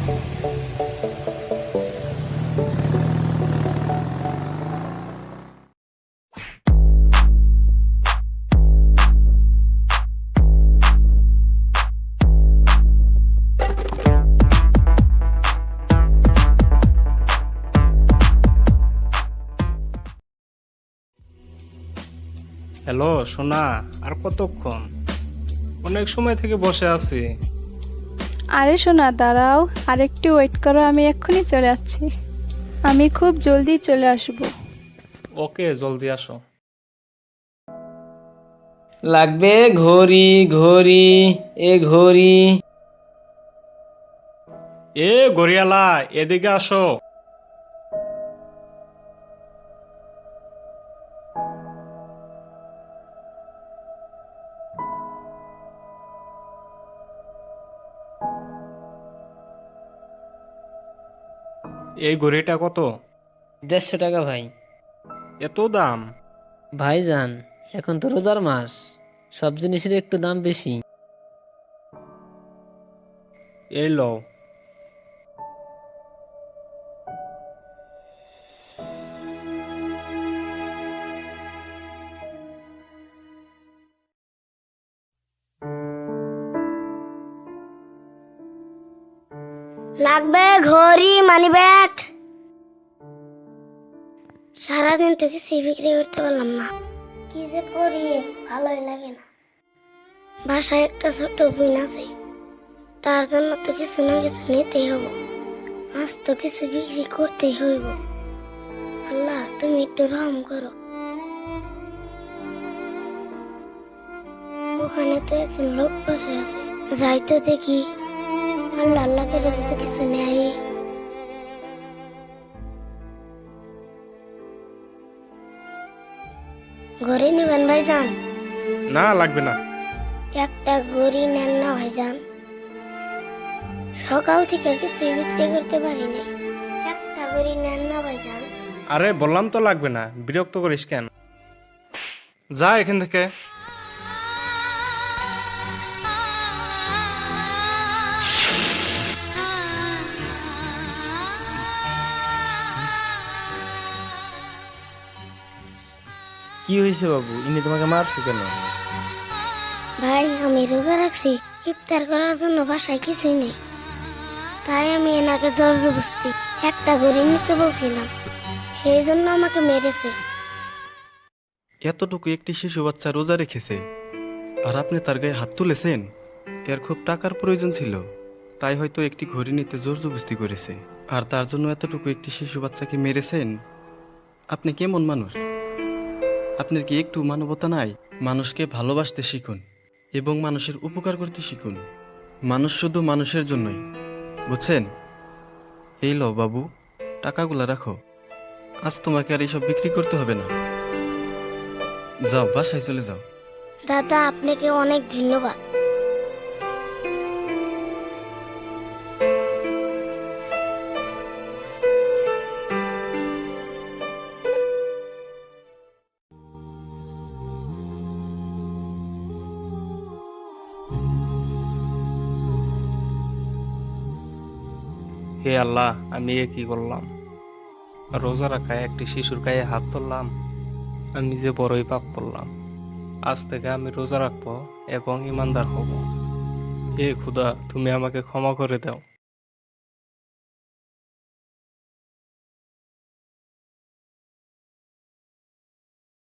Hello সোনা, আর কতক্ষণ? অনেক সময় থেকে বসে আছি। আরে সোনা দাঁড়াও, আর একটু ওয়েট করো, আমি এক্ষুনি চলে যাচ্ছি। আমি খুব জলদি চলে আসব। ওকে, জলদি আসো। লাগবে ঘড়ি ঘড়ি এ ঘড়ি। এ গড়িয়ালা, এদিকে আসো। এই ঘড়িটা কত? 150 টাকা ভাই। এত দাম? ভাইজান, এখন তো রোজার মাস, সব জিনিসের একটু দাম বেশি। এই লও। লাগবে ঘড়ি, মানি ব্যাগ। সারাদিন তো কিছু বিক্রি করতে পারলাম না, কি যে করি ভালোই লাগে না। বাসায় একটা ছোট বোন আছে, তার জন্য তো কিছু না কিছু নিতেই হবে। আজ তো কিছু বিক্রি করতেই হইব। আল্লাহ তুমি একটু রহম করো। ওখানে তো একজন লোক বসে আছে, যাই তো দেখি। আল্লাহ আল্লাহকে যদি কিছু নেই। ঘড়ি নেবেন ভাইজান? না, লাগবে না। একটা ঘড়ি নেন না ভাইজান, সকাল থেকে কিছু বিক্রি করতে পারিনি। একটা ঘড়ি নেন না ভাইজান। আরে বললাম তো লাগবে না, বিরক্ত করিস কেন? যা এখান থেকে। কি হয়েছে বাবু, ইনি তোমাকে মারছে কেন? ভাই আমি রোজা রাখছি, ইফতার করার জন্য বাসায় কিছুই নেই, তাই আমি এনাকে জোর জবরদস্তি একটা ঘড়ি নিতে বলছিলাম, সেই জন্য আমাকে মেরেছে। এতটুকু একটি শিশু বাচ্চা রোজা রেখেছে আর আপনি তার গায়ে হাত তুলেছেন? এর খুব টাকার প্রয়োজন ছিল, তাই হয়তো একটি ঘড়ি নিতে জোর জবরদস্তি করেছে, আর তার জন্য এতটুকু একটি শিশু বাচ্চাকে মেরেছেন। আপনি কেমন মানুষ? আপনার কি একটু মানবতা নাই? মানুষকে ভালোবাসতে শিখুন এবং মানুষের উপকার করতে শিখুন। মানুষ শুধু মানুষের জন্যই, বুঝছেন? এই লও বাবু, টাকাগুলা রাখো। আজ তোমাকে আর এইসব বিক্রি করতে হবে না। যাও, বাসায় চলে যাও। দাদা আপনাকে অনেক ধন্যবাদ। হে আল্লাহ, আমি এ কি করলাম? রোজা রাখায় একটি শিশুর গায়ে হাত তুললাম। আমি যে বড়ই পাপ করলাম। আজ থেকে আমি রোজা রাখবো এবং ইমানদার হব। হে খুদা, তুমি আমাকে ক্ষমা করে দাও।